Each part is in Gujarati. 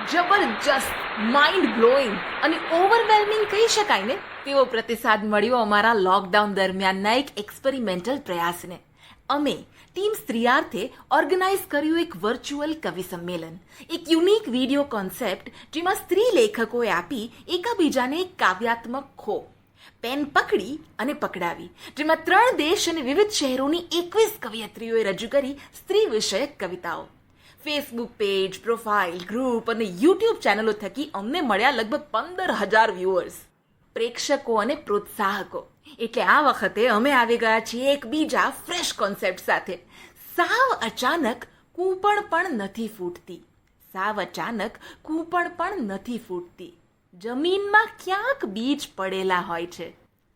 જબરજસ્ત, માઇન્ડ બ્લોઈંગ અને ઓવરવેલ્મિંગ કહી શકાય ને તેવો પ્રતિસાદ મળ્યો અમારા લોકડાઉન દરમિયાનના એક એક્સપેરિમેન્ટલ પ્રયાસને. અમે ટીમ સ્ત્રીયાર્થે ઓર્ગેનાઇઝ કર્યું એક વર્ચ્યુઅલ કવિ સંમેલન, એક યુનિક વિડીયો કોન્સેપ્ટ જેમાં સ્ત્રી લેખકોએ આપી એકાબીજાને એક કાવ્યાત્મક ખો, પેન પકડી અને પકડાવી, જેમાં 3 દેશ અને વિવિધ શહેરોની 21 કવિયત્રીઓએ રજૂ કરી સ્ત્રી વિષયક કવિતાઓ. ફેસબુક પેજ, પ્રોફાઇલ, ગ્રુપ અને યુટ્યુબ ચેનલો થકી અમને મળ્યા લગભગ 15,000 વ્યુઅર્સ, પ્રેક્ષકો અને પ્રોત્સાહકો. એટલે આ વખતે અમે આવી ગયા છીએ એક બીજા ફ્રેશ કોન્સેપ્ટ સાથે. સાવ અચાનક કૂંપણ પણ નથી ફૂટતી. સાવ અચાનક કૂંપણ પણ નથી ફૂટતી. જમીનમાં ક્યાંક બીજ પડેલા હોય છે.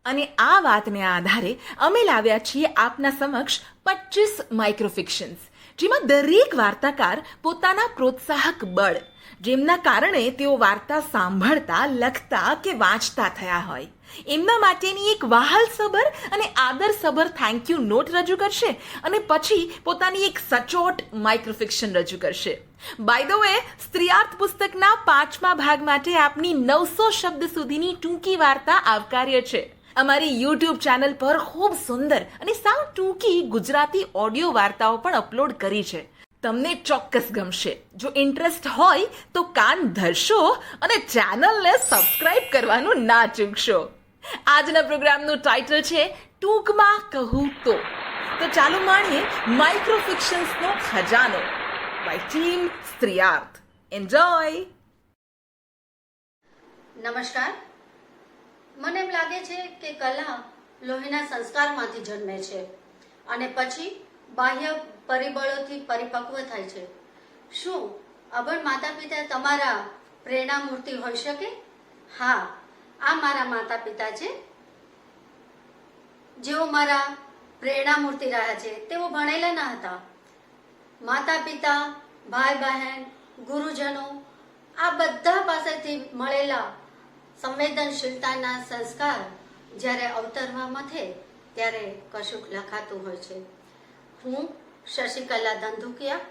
અને આ વાતને આધારે અમે લાવ્યા છીએ આપના સમક્ષ 25 માઇક્રોફિક્શન્સ, જેમાં દરેક વાર્તાકાર પોતાના પ્રોત્સાહક બળ, જેમના કારણે તેઓ વાર્તા સાંભળતા, લખતા કે વાંચતા થયા હોય, એમના માટેની એક વહાલસભર અને આદરસભર થેન્ક યુ નોટ રજૂ કરશે અને પછી પોતાની એક સચોટ માઇક્રોફિક્શન રજૂ કરશે. બાય ધ વે, સ્ત્રીયાર્થ પુસ્તકના 5મા ભાગ માટે આપની 900 શબ્દ સુધીની ટૂંકી વાર્તા આવકાર્ય છે. અમારી યુટ્યુબ ચેનલ પર ખૂબ સુંદર અને સાવ ટૂંકી ગુજરાતી ઓડિયો વાર્તાઓ પણ અપલોડ કરી છે. તમને ચોક્કસ ગમશે. જો ઇન્ટરેસ્ટ હોય તો કાન ધરશો અને ચેનલને સબસ્ક્રાઇબ કરવાનું ના ચૂકશો. આજના પ્રોગ્રામનું ટાઇટલ છે ટૂંકમાં કહું તો. તો ચાલો માણીએ માઇક્રોફિક્શન્સનો ખજાનો બાય ટીમ સ્ત્રીયાર્થ. એન્જોય. નમસ્કાર. મને એમ લાગે છે કે કલા લોહીના સંસ્કારમાંથી જન્મે છે અને પછી બાહ્ય પરિબળોથી પરિપક્વ થાય છે. શું અભણ માતા પિતા તમારા પ્રેરણા મૂર્તિ હોઈ શકે? હા, આ મારા માતા પિતા છે, જેઓ મારા પ્રેરણા મૂર્તિ રહ્યા છે. તેઓ ભણેલા ન હતા. માતા પિતા, ભાઈ બહેન, ગુરુજનો આ બધા પાસેથી મળેલા સંવેદનશીલતાના સંસ્કાર જ્યારે અવતરવા મથે ત્યારે કશુંક લખાતું હોય છે. હું શશિકલા ધંધુકિયા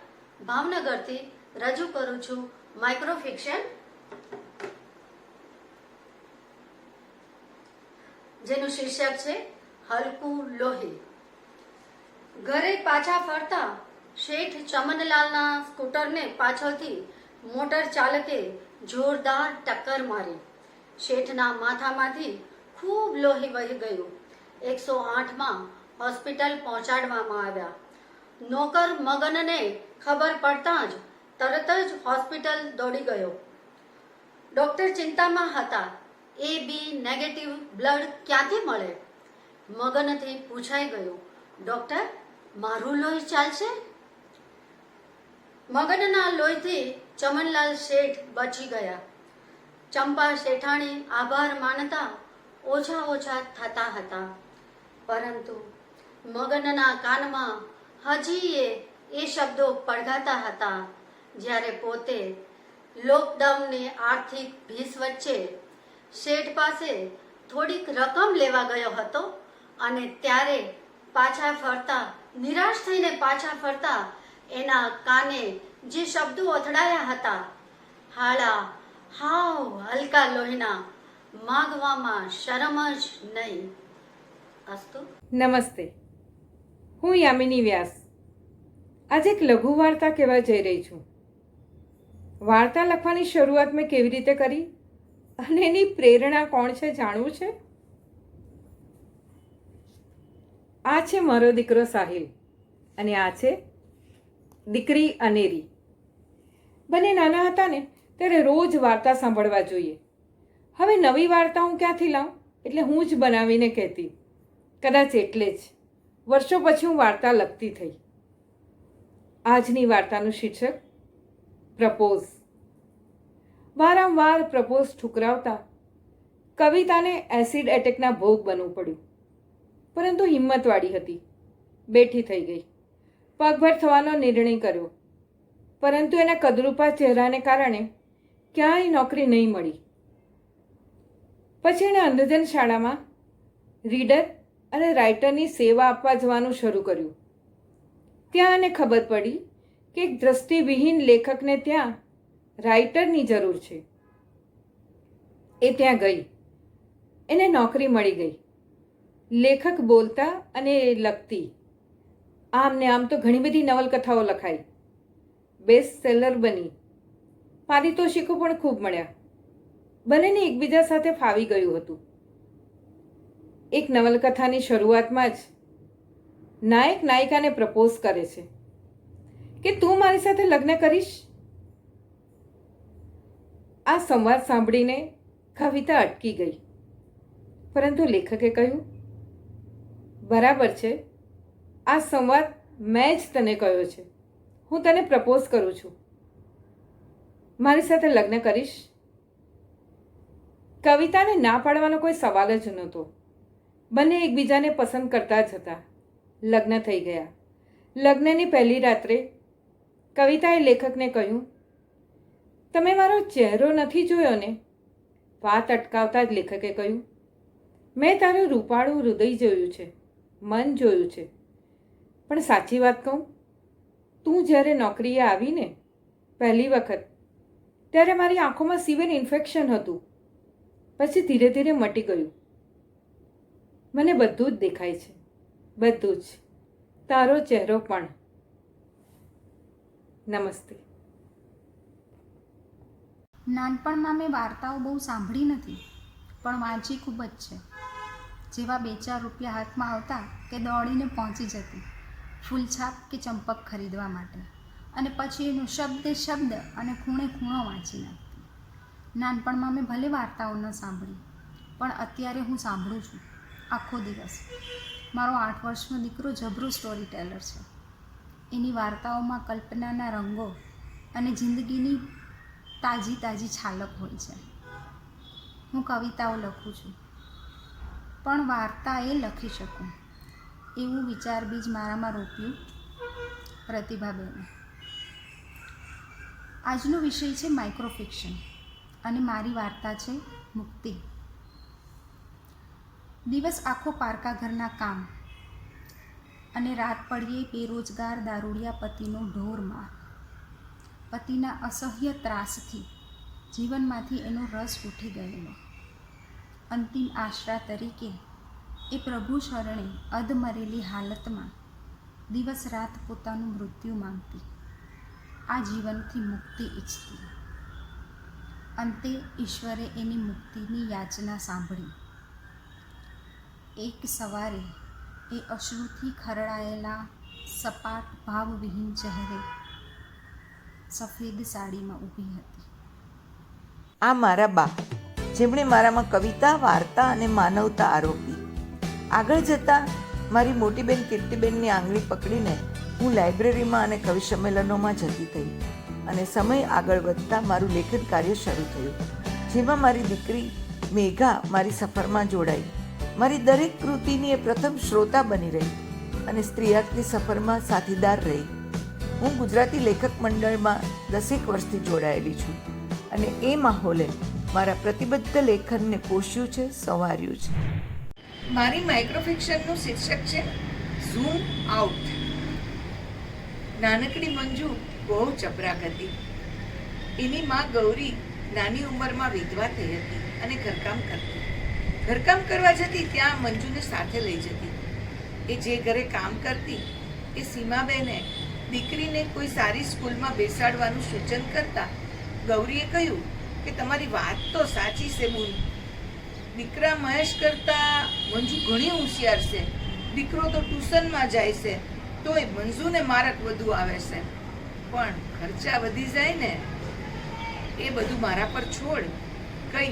ભાવનગરથી રજૂ કરું છું માઇક્રોફિક્શન, જેનું શીર્ષક છે હલકું લોહી. ઘરે પાછા ફરતા શેઠ ચમનલાલના સ્કૂટરને પાછળથી મોટર ચાલકે જોરદાર ટક્કર મારી. શેઠના માથામાંથી ખૂબ લોહી વહી ગયું. 108માં હોસ્પિટલ પહોંચાડવામાં આવ્યા. નોકર મગનને ખબર પડતાં જ તરત જ હોસ્પિટલ દોડી ગયો. ડૉક્ટર ચિંતામાં હતા. AB નેગેટિવ બ્લડ ક્યાંથી મળે? મગનથી પૂછાઈ ગયું. ડૉક્ટર, મારું લોહી ચાલશે? મગનના લોહીથી ચમનલાલ શેઠ બચી ગયા. ચંપા શેઠાણી આભાર માનતા ઓછા થતા હતા, પરંતુ મગનના કાનમાં હજી એ શબ્દો પડઘાતા હતા જ્યારે પોતે લોકડાઉનની આર્થિક ભીસ વચ્ચે શેઠ પાસે થોડીક રકમ લેવા ગયો હતો અને ત્યારે પાછા ફરતા, નિરાશ થઈને પાછા ફરતા એના કાને જે શબ્દો અથડાયા હતા, હાળા હાવ હલકા લોહીના, માગવામાં શરમ જ નહીં. અસ્તુ. નમસ્તે, હું યામિની વ્યાસ. આજે એક લઘુ વાર્તા કહેવા જઈ રહી છું. વાર્તા લખવાની શરૂઆત મેં કેવી રીતે કરી અને એની પ્રેરણા કોણ છે જાણવું છે? આ છે મારો દીકરો સાહિલ અને આ છે દીકરી અનેરી. બંને નાના હતા ને ત્યારે રોજ વાર્તા સાંભળવા જોઈએ. હવે નવી વાર્તા હું ક્યાંથી લાવું, એટલે હું જ બનાવીને કહેતી. કદાચ એટલે જ વર્ષો પછી હું વાર્તા લખતી થઈ. આજની વાર્તાનું શીર્ષક પ્રપોઝ. વારંવાર પ્રપોઝ ઠુકરાવતા કવિતાને એસિડ એટેકના ભોગ બનવું પડ્યું. પરંતુ હિંમતવાળી હતી, બેઠી થઈ ગઈ. પગભર થવાનો નિર્ણય કર્યો, પરંતુ એના કદરૂપા ચહેરાને કારણે ક્યાંય નોકરી નહીં મળી. પછી એણે અંધજન શાળામાં રીડર અને રાઇટરની સેવા આપવા જવાનું શરૂ કર્યું. ત્યાં એને ખબર પડી કે એક દ્રષ્ટિવિહીન લેખકને ત્યાં રાઇટરની જરૂર છે. એ ત્યાં ગઈ. એને નોકરી મળી ગઈ. લેખક બોલતા અને લખતી. આમ ને આમ તો ઘણી બધી નવલકથાઓ લખાઈ, બેસ્ટ સેલર બની, પારિતોષિકો પણ ખૂબ મળ્યા. બંનેને એકબીજા સાથે ફાવી ગયું હતું. એક નવલકથાની શરૂઆતમાં જ નાયક નાયિકાને પ્રપોઝ કરે છે કે તું મારી સાથે લગ્ન કરીશ. આ સંવાદ સાંભળીને કવિતા અટકી ગઈ, પરંતુ લેખકે કહ્યું, બરાબર છે, આ સંવાદ મેં જ તને કહ્યો છે. હું તને પ્રપોઝ કરું છું. મારી સાથે લગ્ન કરીશ? કવિતાને ના પાડવાનો કોઈ સવાલ જ નહોતો. બંને એકબીજાને પસંદ કરતા જ હતા. લગ્ન થઈ ગયા. લગ્નની પહેલી રાત્રે કવિતાએ લેખકને કહ્યું, તમે મારો ચહેરો નથી જોયો ને? વાત અટકાવતા જ લેખકે કહ્યું, મેં તારું રૂપાળું હૃદય જોયું છે, મન જોયું છે. પણ સાચી વાત કહું, તું જ્યારે નોકરીએ આવીને પહેલી વખત, ત્યારે મારી આંખોમાં સિવિયર ઇન્ફેક્શન હતું. પછી ધીરે ધીરે મટી ગયું. મને બધું જ દેખાય છે, બધું જ, તારો ચહેરો પણ. નમસ્તે. નાનપણમાં મેં વાર્તાઓ બહુ સાંભળી નથી, પણ વાંચી ખૂબ જ છે. જેવા 2-4 રૂપિયા હાથમાં આવતા કે દોડીને પહોંચી જતી ફૂલછાપ કે ચંપક ખરીદવા માટે, અને પછી એનું શબ્દ અને ખૂણે ખૂણો વાંચી નાખતી. નાનપણમાં મેં ભલે વાર્તાઓ ન સાંભળી, પણ અત્યારે હું સાંભળું છું આખો દિવસ. મારો 8 વર્ષનો દીકરો જબરો સ્ટોરી ટેલર છે. એની વાર્તાઓમાં કલ્પનાના રંગો અને જિંદગીની તાજી છાલક હોય છે. હું કવિતાઓ લખું છું, પણ વાર્તા એ લખી શકું એવું વિચાર બીજ મારામાં રોપ્યું પ્રતિભાબેને. આજનો વિષય છે માઇક્રોફિક્શન, અને મારી વાર્તા છે મુક્તિ. દિવસ આખો પારકા ઘરના કામ અને રાત પડ્યે બેરોજગાર દારૂડિયા પતિનો ઢોરમાર. પતિના અસહ્ય ત્રાસથી જીવનમાંથી એનો રસ ઉઠી ગયેલો. અંતિમ આશરા તરીકે એ પ્રભુ શરણે અધમરેલી હાલતમાં દિવસ રાત પોતાનું મૃત્યુ માંગતી, આ જીવનથી મુક્તિ ઈચ્છતી. અંતે ઈશ્વરે એની મુક્તિની યાચના સાંભળી. એક સવારે એ અશ્રુથી ખરડાયેલા સપાટ ભાવવિહીન ચહેરે સફેદ સાડીમાં ઊભી હતી. આ મારા બા, જેમણે મારામાં કવિતા, વાર્તા અને માનવતા આરોપી. આગળ જતાં મારી મોટી બેન કીર્તિબેનની આંગળી પકડીને હું લાઇબ્રેરીમાં અને કવિ સંમેલનોમાં જતી થઈ, અને સમય આગળ વધતાં મારું લેખન કાર્ય શરૂ થયું, જેમાં મારી દીકરી મેઘા મારી સફરમાં જોડાઈ. મારી દરેક કૃતિની એ પ્રથમ શ્રોતા બની રહી અને સ્ત્રીયાર્થની સફરમાં સાથીદાર રહી. હું ગુજરાતી લેખક મંડળમાં 10 વર્ષથી જોડાયેલી છું, અને એ માહોલે મારા પ્રતિબદ્ધ લેખનને પોષ્યું છે, સંવાર્યું છે. મારી માઇક્રોફિક્શનનું શીર્ષક છે ઝૂમ આઉટ. નાનકડી મંજુ બહુ ચપરાક હતી. એની માં ગૌરી નાની ઉંમરમાં વિધવા થઈ હતી અને ઘરકામ કરતી. ઘરકામ કરવા જતી ત્યાં મંજુને સાથે લઈ જતી. એ જે ઘરે કામ કરતી એ સીમાબેને દીકરીને કોઈ સારી સ્કૂલમાં બેસાડવાનું સૂચન કરતા ગૌરીએ કહ્યું કે તમારી વાત તો સાચી છે બુન, દીકરા મહેશ કરતાં મંજુ ઘણી હોશિયાર છે. દીકરો તો ટ્યુશનમાં જાય છે તોય મંજુને માર્ક વધુ આવે છે, પણ ખર્ચા વધી જાય ને. એ બધું મારા પર છોડ કઈ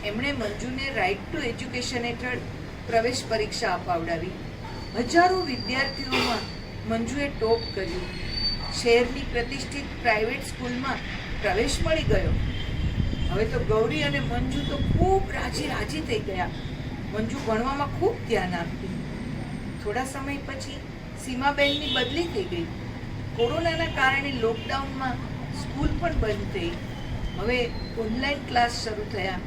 એમણે મંજુને રાઇટ ટુ એજ્યુકેશન હેઠળ પ્રવેશ પરીક્ષા અપાવડાવી. હજારો વિદ્યાર્થીઓમાં મંજુએ ટોપ કર્યું. શહેરની પ્રતિષ્ઠિત પ્રાઇવેટ સ્કૂલમાં પ્રવેશ મળી ગયો. હવે તો ગૌરી અને મંજુ તો ખૂબ રાજી થઈ ગયા. મંજુ ભણવામાં ખૂબ ધ્યાન આપતી. થોડા સમય પછી સીમાબેનની બદલી થઈ ગઈ. કોરોનાના કારણે લોકડાઉનમાં સ્કૂલ પણ બંધ થઈ. હવે ઓનલાઈન ક્લાસ શરૂ થયા.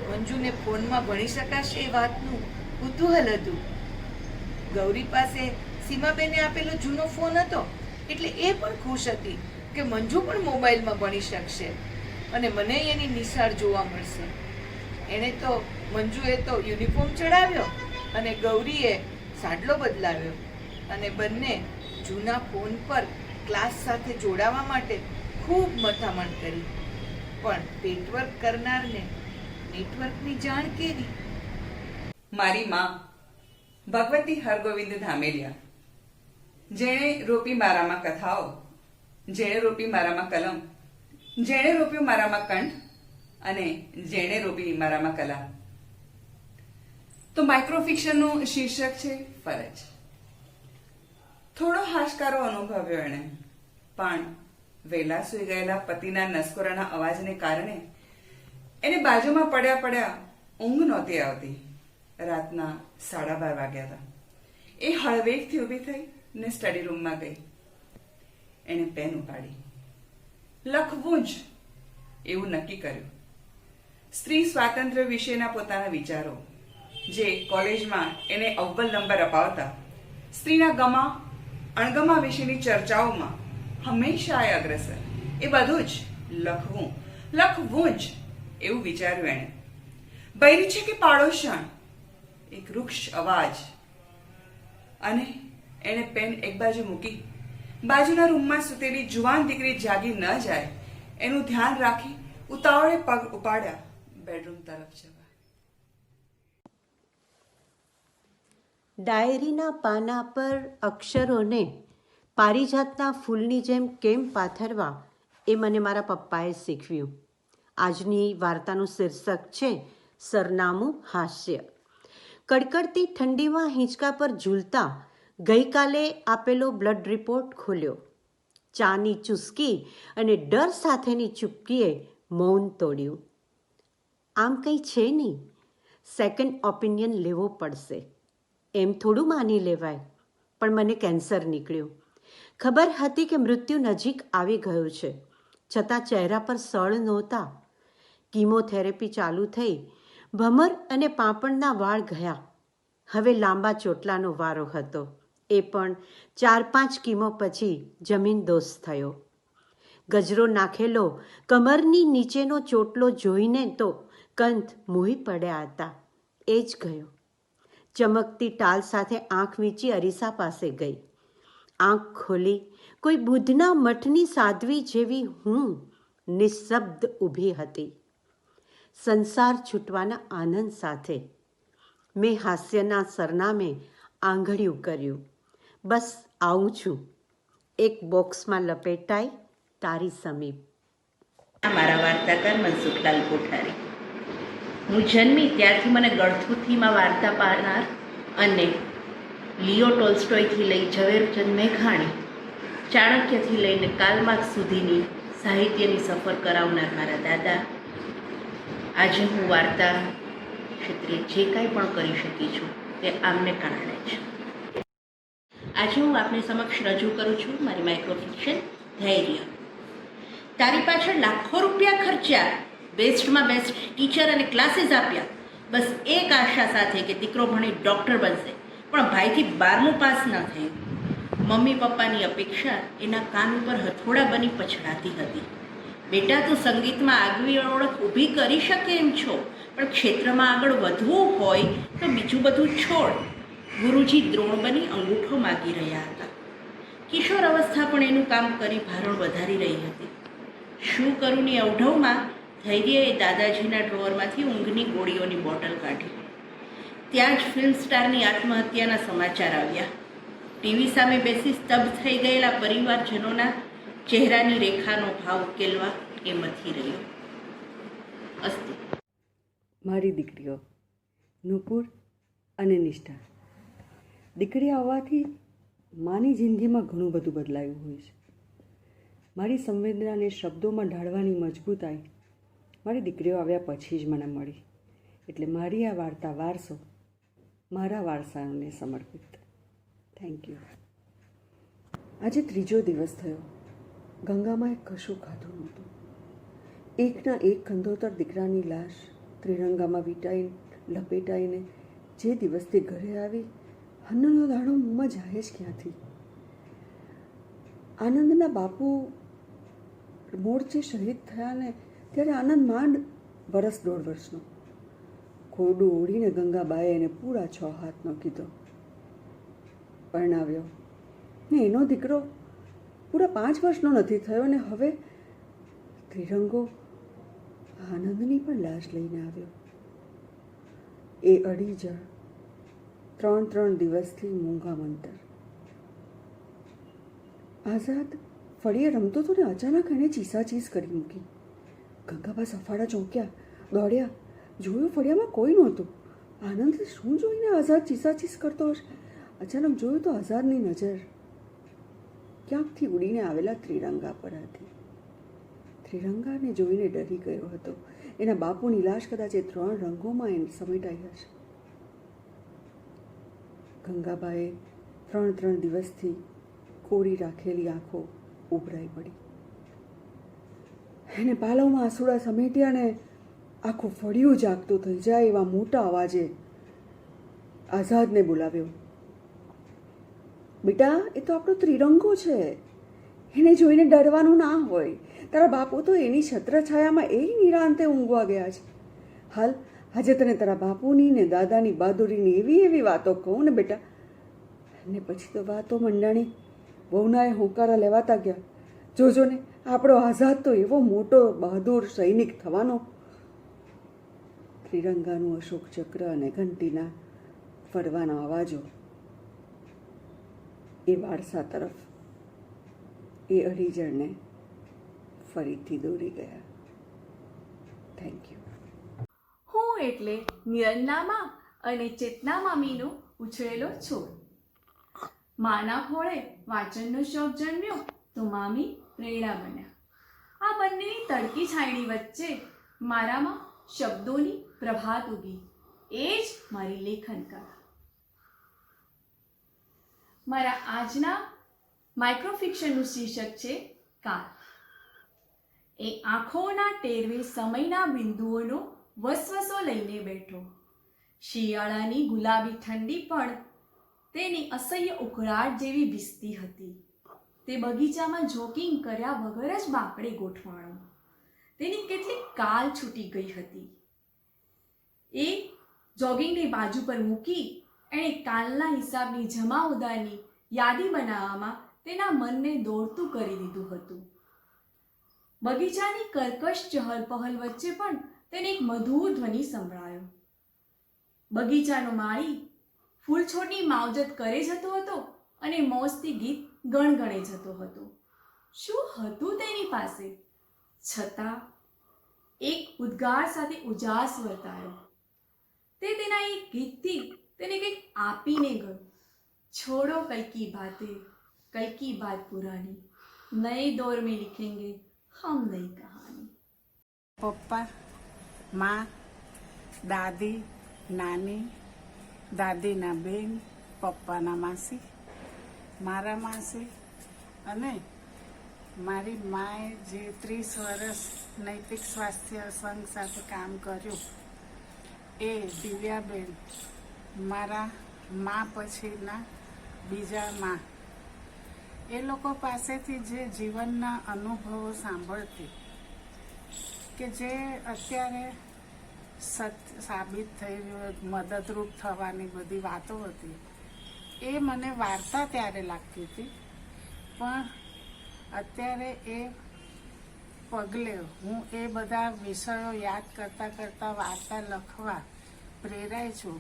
મંજુને ફોનમાં ભણી શકાશે એ વાતનું કુતૂહલ હતું. ગૌરી પાસે સીમાબેને આપેલો જૂનો ફોન હતો, એટલે એ પણ ખુશ હતી કે મંજુ પણ મોબાઈલમાં ભણી શકશે. અને મને એની નિશાળ જોવા મળશે. એણે તો મંજુએ તો યુનિફોર્મ ચડાવ્યો અને ગૌરીએ સાડલો બદલાવ્યો અને બંને જૂના ફોન પર ક્લાસ સાથે જોડાવા માટે ખૂબ મથામણ કરી. પણ પેટવર્ક કરનારને નેટવર્કની જાણ કેવી? મારી માં ભગવતી હરગોવિંદ ધામેલિયા, જેણે રોપી મારામાં કથાઓ, જેણે રોપી મારામાં કલમ, જેણે રોપ્યું મારામાં કંઠ અને જેણે રોપી મારામાં કલા. તો માઇક્રોફિક્શનનું શીર્ષક છે ફરજ. થોડો હાશકારો અનુભવ્યો એણે, પણ વહેલા સૂઈ ગયેલા પતિના નસકોરાના અવાજને કારણે એને બાજુમાં પડ્યા ઊંઘ નહોતી આવતી. રાતના 12:30 વાગ્યા હતા. એ હળવેકથી ઊભી થઈ ને સ્ટડી રૂમમાં ગઈ. એણે પેન ઉપાડી. લખવું જ એવું નક્કી કર્યું. સ્ત્રી સ્વાતંત્ર્ય વિશેના પોતાના વિચારો, જે કોલેજમાં એને અવ્વલ નંબર અપાવતા, સ્ત્રીના ગમા અણગમા વિશેની ચર્ચાઓમાં હંમેશા એ અગ્રસર, એ બધું જ લખવું જ એવું વિચાર્યું એણે. બૈરી છે કે પાડોશણ, એક વૃક્ષ અવાજ. અને એણે પેન એક બાજુ મૂકી બાજુના રૂમમાં સૂતેલી જુવાન દીકરી જાગી ન જાય એનું ધ્યાન રાખી ઉતાવળે પગ ઉપાડ્યા બેડરૂમ તરફ જવા. ડાયરીના પાના પર અક્ષરોને પારિજાતના ફૂલની જેમ કેમ પાથરવા એ મને મારા પપ્પાએ શીખવ્યું. આજની વાર્તાનું શીર્ષક છે સરનામું હાસ્ય. કડકડતી ઠંડીમાં હિંચકા પર ઝૂલતા ગઈકાલે આપેલો બ્લડ રિપોર્ટ ખોલ્યો. ચાની ચુસ્કી અને ડર સાથેની ચૂપકીએ મૌન તોડ્યું. આમ કંઈ છે નહીં, સેકન્ડ ઓપિનિયન લેવો પડશે. એમ થોડું માની લેવાય. પણ મને કેન્સર નીકળ્યું. ખબર હતી કે મૃત્યુ નજીક આવી ગયું છે, છતાં ચહેરા પર સળ નહોતા. કીમોથેરેપી ચાલુ થઈ. ભમર અને પાપણના વાળ ગયા. હવે લાંબા ચોટલાનો વારો હતો. એ પણ 4-5 કીમો પછી જમીનદોસ થયો. ગજરો નાખેલો કમરની નીચેનો ચોટલો જોઈને તો કંથ મોહી પડ્યા હતા. એ જ ગયો. ચમકતી ટાલ સાથે આંખ વીંચી અરીસા પાસે ગઈ. આંખ ખોલી કોઈ બુદ્ધના મઠની સાધ્વી જેવી હું નિઃશબ્દ ઊભી હતી, સંસાર છૂટવાના આનંદ સાથે. મેં હાસ્યના સરનામે આંગળીયું કર્યું. બસ આવું છું, એક બોક્સમાં લપેટાઈ તારી સમીપ. મારા વાર્તાકાર મનસુખલાલ કોઠારી. હું જન્મી ત્યારથી મને ગળથુથીમાં વાર્તા પાડનાર અને લિયો ટોલ્સ્ટોયથી લઈ ઝવેરચંદ મેઘાણી, ચાણક્યથી લઈને કાર્લ માર્ક્સ સુધીની સાહિત્યની સફર કરાવનાર મારા દાદા. આજે હું વાર્તા ક્ષેત્રે જે કાંઈ પણ કરી શકી છું તે આમને કારણે છે. આજે હું આપની સમક્ષ રજૂ કરું છું મારી માઇક્રોફિક્શન ધૈર્ય. તારી પાછળ લાખો રૂપિયા ખર્ચ્યા, બેસ્ટમાં બેસ્ટ ટીચર અને ક્લાસીસ આપ્યા, બસ એક આશા સાથે કે દીકરો ભણી ડૉક્ટર બનશે, પણ ભાઈથી 12મું પાસ ન થયું. મમ્મી પપ્પાની અપેક્ષા એના કાન ઉપર હથોડા બની પછડાતી હતી. બેટા, તું સંગીતમાં આગવી ઓળખ ઊભી કરી શકે એમ છો, પણ ક્ષેત્રમાં આગળ વધવું હોય તો બીજું બધું છોડ. ગુરુજી દ્રોણ બની અંગૂઠો માગી રહ્યા હતા. કિશોર અવસ્થા પણ એનું કામ કરી ભારણ વધારી રહી હતી. શું કરું ની અવઢવમાં ધૈર્યએ દાદાજીના ડ્રોવરમાંથી ઊંઘની ગોળીઓની બોટલ કાઢી. ત્યાં જ ફિલ્મ સ્ટારની આત્મહત્યાના સમાચાર આવ્યા. ટીવી સામે બેસી સ્તબ્ધ થઈ ગયેલા પરિવારજનોના ચહેરાની રેખાનો ભાવ ઉકેલવા એ મથી રહ્યો. અસ્તુ. મારી દીકરીઓ નુપુર અને નિષ્ઠા. દીકરી આવવાથી માની જિંદગીમાં ઘણું બધું બદલાયું હોય છે. મારી સંવેદનાને શબ્દોમાં ઢાળવાની મજબૂતાઈ મારી દીકરીઓ આવ્યા પછી જ મને મળી. એટલે મારી આ વાર્તા વારસો મારા વારસાને સમર્પિત. Thank you. આજે 3જો દિવસ થયો. ગંગામાં કશું ખાધું નહોતું. એકના એક ખંડોતર દીકરાની લાશ ત્રિરંગામાં લપેટાઈને જે દિવસથી ઘરે આવી, હન્નનો દાણો મોંમાં જાય જ ક્યાંથી. આનંદના બાપુ મોરચે શહીદ થયા ને ત્યારે આનંદ માંડ વરસ 1.5 વર્ષનો. ખોરડું ઓળીને ગંગાબાએ એને પૂરા 6 હાથનો કીધો. પરણાવ્યો ને એનો દીકરો પૂરા 5 વર્ષનો નથી થયો ને હવે ત્રિરંગો આનંદની પણ લાશ લઈને આવ્યો. એ અડીજળ 3 દિવસથી મૂંગા મંતર. આઝાદ ફળીએ રમતો હતો ને અચાનક એણે ચીસાચીસ કરી મૂકી. ગંગાબા સફાળા ચોંક્યા, દોડ્યા, જોયું ફળિયામાં કોઈ નહોતું. આનંદે શું જોઈને આઝાદ ચીસાચીસ કરતો હશે? અચાનક જોયું તો આઝાદની નજર ક્યાંકથી ઉડીને આવેલા ત્રિરંગા પર હતી. ત્રિરંગાને જોઈને ડરી ગયો હતો. એના બાપુની લાશ કદાચ એ 3 રંગોમાં એને સમેટાઈ હશે. ગંગાબાએ 3 દિવસથી કોરી રાખેલી આંખો ઉભરાઈ પડી. એને પાલવમાં આંસુડા સમેટ્યા ને આખું ફળિયું જાગતું થઈ જાય એવા મોટા અવાજે આઝાદને બોલાવ્યો. બેટા, એ તો આપણો ત્રિરંગો છે, એને જોઈને ડરવાનું ના હોય. તારા બાપુ તો એની છત્રછાયામાં એ નિરાંતે ઊંઘવા ગયા છે. હાલ આજે તને તારા બાપુની ને દાદાની બહાદુરીની એવી વાતો કહું ને બેટા. ને પછી તો વાતો મંડાણી. વહુનાએ હોંકારા લેવાતા ગયા. જોજો ને આપણો આઝાદ તો એવો મોટો બહાદુર સૈનિક થવાનો. ત્રિરંગાનું અશોક ચક્ર અને ઘંટીના ફરવાના અવાજો એ વારસા તરફ એ અડીજળને ફરીથી દોરી ગયા. Thank you. હું એટલે નિરંજનામાં અને ચેતના મામીનો ઉછળેલો છોડ. માના ખોળે વાંચનનો શોખ જન્મ્યો તો મામી પ્રેરણા બન્યા. આ બંનેની તડકી છાયણી વચ્ચે મારામાં શબ્દોની પ્રભાત ઉગી. એ જ મારી લેખન કળા. મારા આજના માઇક્રોફિક્શનનું શીર્ષક છે કાળ. એ આંખોના ટેરવે સમયના બિંદુઓનો વસવસો લઈને બેઠો. શિયાળાની ગુલાબી ઠંડી પણ તેની અસહ્ય ઉકળાટ જેવી ભીસતી હતી. તે બગીચામાં જોકિંગ કર્યા વગર જ બાંકડે ગોઠવાણો. તેની કેટલીક કાલ છૂટી ગઈ હતી. એ જોગિંગની બાજુ પર મૂકી એણે કાલના હિસાબની જમા ઉધારની યાદી બનાવવામાં તેના મનને દોડતું કરી દીધું હતું. બગીચાની કર્કશ ચહલપહલ વચ્ચે પણ તેને એક મધુર ધ્વનિ સંભળાયો. બગીચાનો માળી ફૂલછોડની માવજત કરે જતો હતો અને મોજથી ગીત ગણગણે જતો હતો. શું હતું તેની પાસે? છતાં એક ઉદ્ગાર સાથે ઉજાસ વર્તાયો. તે તેના એક ગીતથી તેને કંઈક આપીને ગયો. છોડો કઈ કી બાतें, कल की बात पुरानी, नए दौर में लिखेंगे हम नई कहानी. પપ્પા, મા, દાદી, નાની, દાદીના બેન, પપ્પાના માસી, મારા માસી અને મારી માએ જે 30 વર્ષ નૈતિક સ્વાસ્થ્ય સંઘ સાથે કામ કર્યું એ દિવ્યાબેન મારા મા પછીના બીજા મા. એ લોકો પાસેથી જે જીવનના અનુભવો સાંભળતી કે જે અત્યારે સાબિત થઈ મદદરૂપ થવાની બધી વાતો હતી એ મને વાર્તા ત્યારે લાગતી હતી, પણ અત્યારે એ પગલે હું એ બધા વિષયો યાદ કરતાં કરતાં વાર્તા લખવા પ્રેરાય છું,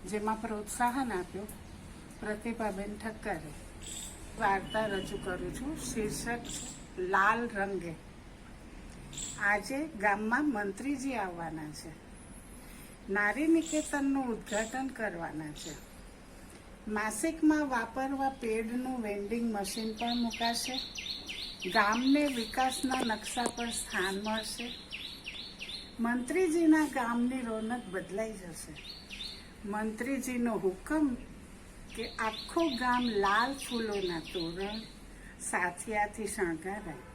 જેમાં પ્રોત્સાહન આપ્યું પ્રતિભાબેન ઠક્કરે. વાર્તા રજૂ કરું છું. શીર્ષક લાલ રંગે. આજે ગામમાં મંત્રીજી આવવાના છે. નારી નિકેતનનું ઉદ્ઘાટન કરવાના છે. માસિકમાં વાપરવા પેડનું વેન્ડિંગ મશીન પણ મુકાશે. ગામને વિકાસના નકશા પર સ્થાન મળશે. મંત્રીજીના ગામની રોનક બદલાઈ જશે. મંત્રીજીનો હુકમ કે આખું ગામ લાલ ફૂલોના તોરણ સાથિયાથી શણગારાય,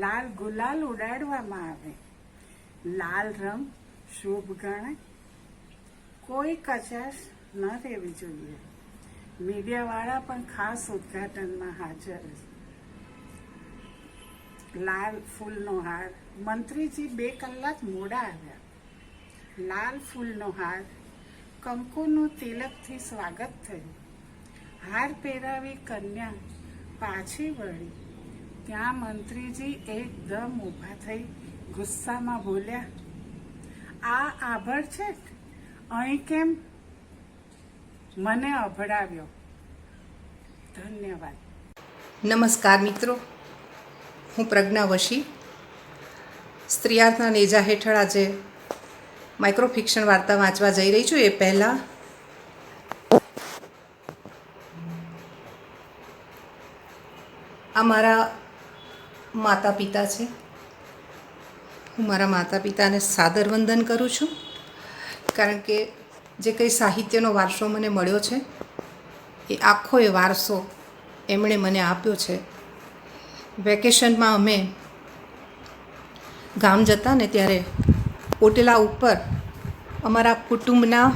લાલ ગુલાલ ઉડાડવામાં આવે. લાલ રંગ શુભ ગણાય, કોઈ કચાશ ન રહેવી જોઈએ. મીડિયાવાળા પણ ખાસ ઉદ્ઘાટનમાં હાજર. લાલ ફૂલનો હાર મંત્રીજી 2 કલાક મોડા આવ્યા. લાલ ફૂલનો હાર, કંકુનું તિલકથી સ્વાગત થયું. હાર પહેરાવી કન્યા પાછી વળી. ત્યાં મંત્રીજી એકદમ ઊભા થઈ ગુસ્સામાં બોલ્યા, આ આભળ છે, અહીં કેમ મને અભડાવ્યો? ધન્યવાદ. નમસ્કાર મિત્રો, હું પ્રજ્ઞા વશી સ્ત્રીયાર્થના નેજા હેઠળ આજે માઇક્રો ફિક્શન વાર્તા વાંચવા જઈ રહી છું. એ પહેલાં આ મારા માતા પિતા છે. હું મારા માતા પિતાને સાદર વંદન કરું છું, કારણ કે જે કંઈ સાહિત્યનો વારસો મને મળ્યો છે એ આખો એ વારસો એમણે મને આપ્યો છે. વેકેશનમાં અમે ગામ જતા ને ત્યારે ઓટેલા ઉપર અમારા કુટુંબના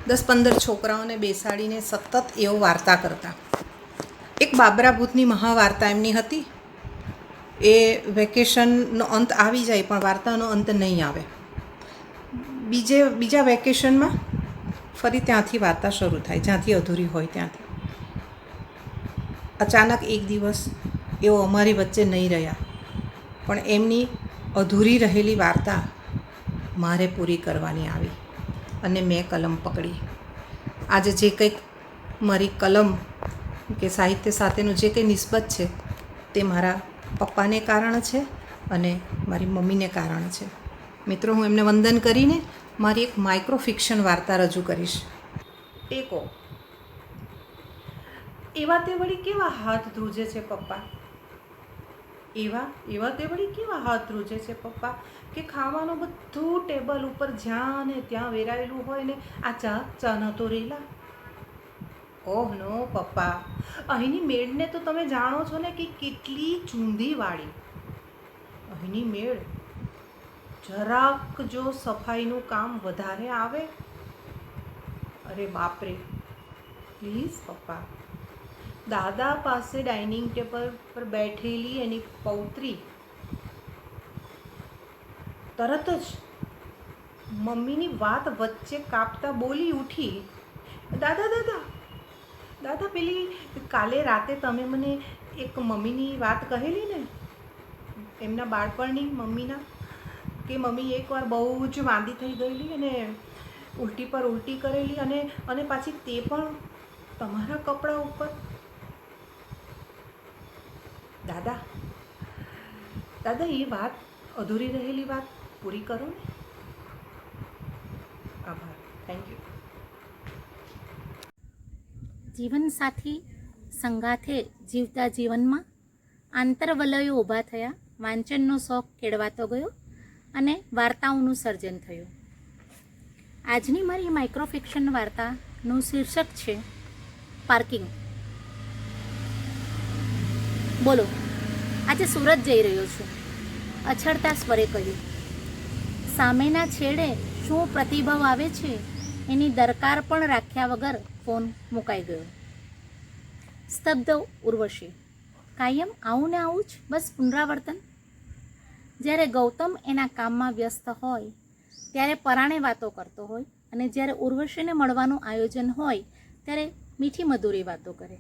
10-15 છોકરાઓને બેસાડીને સતત એવો વાર્તા કરતા. એક બાબરા ભૂતની મહાવાર્તા એમની હતી. એ વેકેશનનો અંત આવી જાય પણ વાર્તાનો અંત નહીં આવે. બીજા વેકેશનમાં ફરી ત્યાંથી વાર્તા શરૂ થાય, જ્યાંથી અધૂરી હોય ત્યાંથી. અચાનક એક દિવસ એઓ અમારી વચ્ચે નહીં રહ્યા, પણ એમની અધૂરી રહેલી વાર્તા મારે પૂરી કરવાની આવી અને મેં કલમ પકડી. આજે જે કંઈક મારી કલમ કે સાહિત્ય સાથેનું જે કંઈ નિસ્બત છે તે મારા પપ્પાને કારણે છે અને મારી મમ્મીને કારણે છે. મિત્રો, હું એમને વંદન કરીને મારી એક માઇક્રો ફિક્શન વાર્તા રજૂ કરીશ. ટેકો. એવા તે વળી કેવા હાથ ધ્રુજે છે પપ્પા, એવા તે વળી કેવા હાથ ધ્રુજે છે પપ્પા, કે ખાવાનું બધું ટેબલ ઉપર જ્યાં ને ત્યાં વેરાયેલું હોય ને આ ચા નતો રેલા. ઓહ નો પપ્પા, અહીંની મેળને તો તમે જાણો છો ને કે કેટલી ચૂંધીવાળી. અહીંની મેળ જરાક જો સફાઈનું કામ વધારે આવે, અરે બાપરે, પ્લીઝ પપ્પા. દાદા પાસે ડાઇનિંગ ટેબલ પર બેઠેલી એની પૌત્રી તરત જ મમ્મીની વાત વચ્ચે કાપતા બોલી ઉઠી, દાદા પેલી કાલે રાતે તમે મને એક મમ્મીની વાત કહેલી ને, એમના બાળપણની મમ્મીના, કે મમ્મી એકવાર બહુ જ માંદી થઈ ગયેલી અને ઉલટી પર ઉલટી કરેલી અને પાછી તે પણ તમારા કપડા ઉપર. દાદા એ વાત, અધૂરી રહેલી વાત પૂરી કરો ને. આભાર. Thank you. જીવનસાથી સંગાથે જીવતા જીવનમાં આંતરવલયો ઊભા થયા, વાંચનનો શોખ કેળવાતો ગયો અને વાર્તાઓનું સર્જન થયું. આજની મારી માઇક્રોફિક્શન વાર્તાનું શીર્ષક છે પાર્કિંગ. બોલો, આજે સુરત જઈ રહ્યો છું, અછડતા સ્વરે કહ્યું. સામેના છેડે શું પ્રતિભાવ આવે છે એની દરકાર પણ રાખ્યા વગર ફોન મુકાઈ ગયો. સ્તબ્ધ ઉર્વશી. કાયમ આવું ને આવું જ, બસ પુનરાવર્તન. જ્યારે ગૌતમ એના કામમાં વ્યસ્ત હોય ત્યારે પરાણે વાતો કરતો હોય અને જ્યારે ઉર્વશીને મળવાનું આયોજન હોય ત્યારે મીઠી મધુરી વાતો કરે.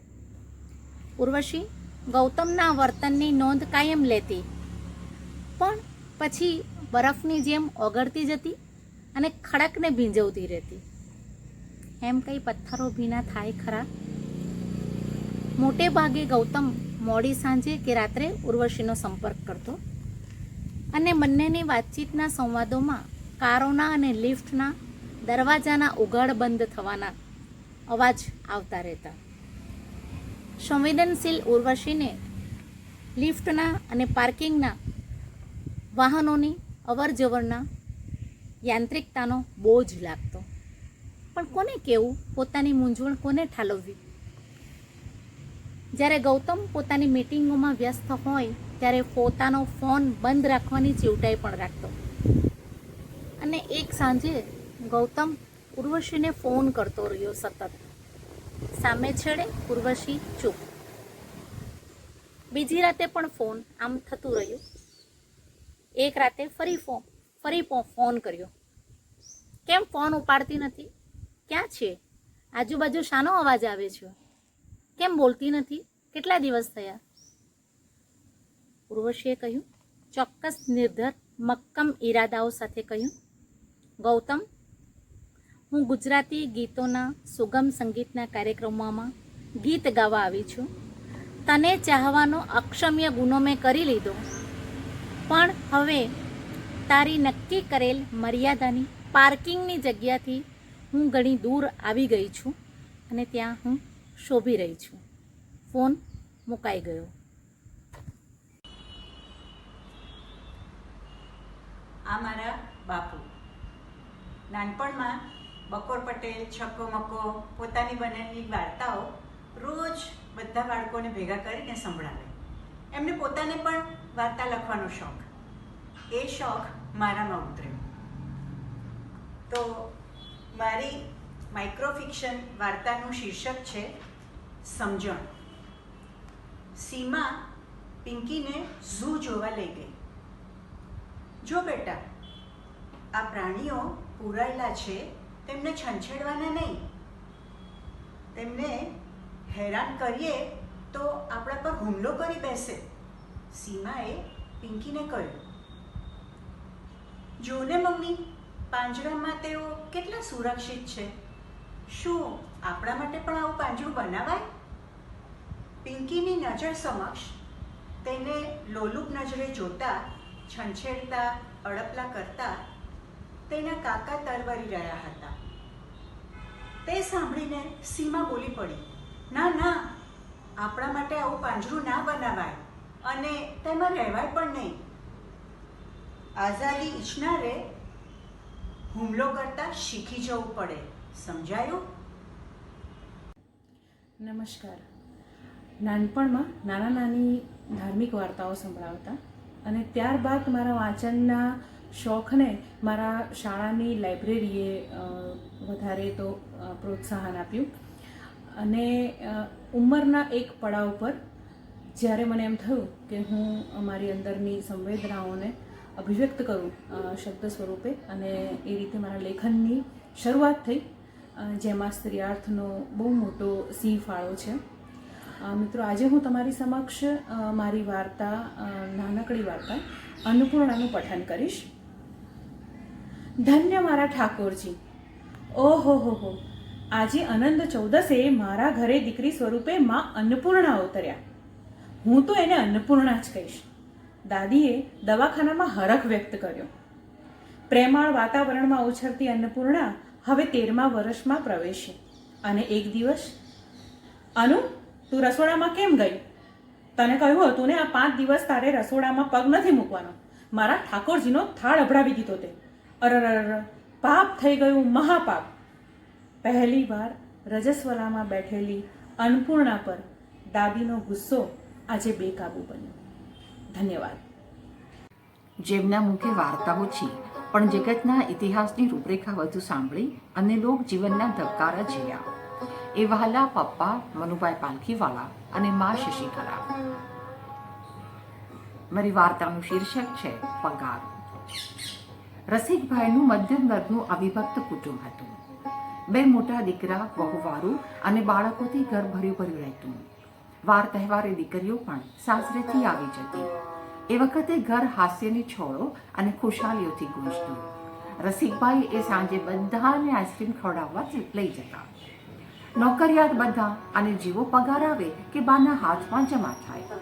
ઉર્વશી ગૌતમના વર્તનની નોંધ કાયમ લેતી, પણ પછી બરફની જેમ ઓગળતી જતી અને ખડકને ભીંજવતી રહેતી. એમ કંઈ પથ્થરો ભીના થાય ખરા? મોટે ભાગે ગૌતમ મોડી સાંજે કે રાત્રે ઉર્વશીનો સંપર્ક કરતો અને બંનેની વાતચીતના સંવાદોમાં કારોના અને લિફ્ટના દરવાજાના ઉઘાડ બંધ થવાના અવાજ આવતા રહેતા. સંવેદનશીલ ઉર્વશીને લિફ્ટના અને પાર્કિંગના વાહનોની અવરજવરના યાંત્રિકતાનો બોજ લાગતો. પણ કોને કહેવું, પોતાની મૂંઝવણ કોને ઠાલવવી? જ્યારે ગૌતમ પોતાની મીટિંગોમાં વ્યસ્ત હોય ત્યારે પોતાનો ફોન બંધ રાખવાની ચીવટાઈ પણ રાખતો. અને એક સાંજે ગૌતમ ઉર્વશીને ફોન કરતો રહ્યો સતત. સામે છેડે ઉર્વશી ચૂપ. બીજી રાતે પણ ફોન આમ થતું રહ્યું. એક રાતે ફરી ફોન કર્યો. કેમ ફોન ઉપાડતી નથી? ક્યાં છે? આજુબાજુ શાનો અવાજ આવે છે? કેમ બોલતી નથી? કેટલા દિવસ થયા? ઉર્વશીએ કહ્યું, ચોક્કસ નિર્ધર મક્કમ ઈરાદાઓ સાથે કહ્યું, ગૌતમ, હું ગુજરાતી ગીતોના સુગમ સંગીતના કાર્યક્રમોમાં ગીત ગાવા આવી છું. તને ચાહવાનો અક્ષમ્ય ગુનો મેં કરી લીધો, પણ હવે તારી નક્કી કરેલ મર્યાદાની પાર્કિંગની જગ્યાથી હું ઘણી દૂર આવી ગઈ છું અને ત્યાં હું શોભી રહી છું. ફોન મુકાઈ ગયો. આ મારા બાપુ નાનપણમાં બકોર પટેલ, છક્કો મક્કો પોતાની બનેલી વાર્તાઓ રોજ બધા બાળકોને ભેગા કરીને સંભળાવે. એમને પોતાને પણ વાર્તા લખવાનો શોખ. એ શોખ મારામાં ઉતર્યો. તો મારી માઇક્રોફિક્શન વાર્તાનું શીર્ષક છે સમજણ. સીમા પિંકીને ઝૂ જોવા લઈ ગઈ. જો બેટા, આ પ્રાણીઓ પૂરાયેલા છે, તેમને છંછેડવાના નહીં. તેમને હેરાન કરીએ તો આપણા પર હુમલો કરી બેસે. સીમાએ પિંકીને કહ્યું, જોને મમ્મી, પાંજરામાં તેઓ કેટલા સુરક્ષિત છે. શું આપણા માટે પણ આવું પાંજરું બનાવાય? પિંકીની નજર સમક્ષ તેને લોલુપ નજરે જોતા, છંછેડતા, અડપલા કરતા તેના કાકા તરવરી રહ્યા હતા. તે સાંભળીને સીમા બોલી પડી, ના ના, આપણા માટે આવું પાંજરું ના બનાવાય અને તેમાં રહેવાય પણ નહીં. આઝાદી ઈચ્છનારે હુમલો કરતા શીખી જવું પડે. સમજાયું? નમસ્કાર. નાનપણમાં નાની ધાર્મિક વાર્તાઓ સંભળાવતા અને ત્યારબાદ મારા વાંચનના શોખને મારા શાળાની લાઇબ્રેરીએ વધારે તો પ્રોત્સાહન આપ્યું. અને ઉંમરના એક પડાવ પર જ્યારે મને એમ થયું કે હું મારી અંદરની સંવેદનાઓને અભિવ્યક્ત કરું શબ્દ સ્વરૂપે, અને એ રીતે મારા લેખનની શરૂઆત થઈ, જેમાં સ્ત્રીયાર્થનો બહુ મોટો સિંહ ફાળો છે. મિત્રો, આજે હું તમારી સમક્ષ મારી વાર્તા, નાનકડી વાર્તા અન્નપૂર્ણાનું પઠન કરીશ. ધન્ય મારા ઠાકોરજી! ઓહો હો, આજે અનંત ચૌદસે મારા ઘરે દીકરી સ્વરૂપે માં અન્નપૂર્ણા અવતર્યા. હું તો એને અન્નપૂર્ણા જ કહીશ. દાદીએ દવાખાનામાં હરખ વ્યક્ત કર્યો. પ્રેમાળ વાતાવરણમાં ઉછરતી અન્નપૂર્ણા હવે 13મા વર્ષમાં પ્રવેશી. અને એક દિવસ, અનુ, તું રસોડામાં કેમ ગઈ? તને કહ્યું હતું ને આ 5 દિવસ તારે રસોડામાં પગ નથી મૂકવાનો. મારા ઠાકોરજીનો થાળ અભડાવી દીધો તે. અરર, પાપ થઈ ગયું, મહાપાપ. પહેલી વાર રજસ્વલામાં બેઠેલી અન્નપૂર્ણા પર દાદીનો ગુસ્સો આજે બેકાબૂ બન્યો. ધન્યવાદ. જેમના મુખે વાર્તાઓ છે પણ જગતના ઇતિહાસની રૂપરેખા વધુ સાંભળી અને લોકજીવનના ધબકારા જોયા, એ વહાલા પપ્પા મનુભાઈ પાલખીવાલા અને મા શશિકલા. મારી વાર્તાનું શીર્ષક છે પગાર. રસિકભાઈનું મધ્યમ વર્ગનું અવિભક્ત કુટુંબ હતું. 2 મોટા દીકરા, વહુવારું અને બાળકોથી ઘર ભર્યું રહેતું. વાર તહેવારે દીકરીઓ પણ સાસરેથી આવી જતી. એ વખતે ઘર હાસ્યની છોડો અને ખુશાલીઓથી ગૂંજતું. રસિકભાઈ એ સાંજે બધાને આઈસ્ક્રીમ ખવડાવવા લઈ જતા. નોકરિયાત બધા અને જેવો પગાર આવે કે બાના હાથમાં જમા થાય.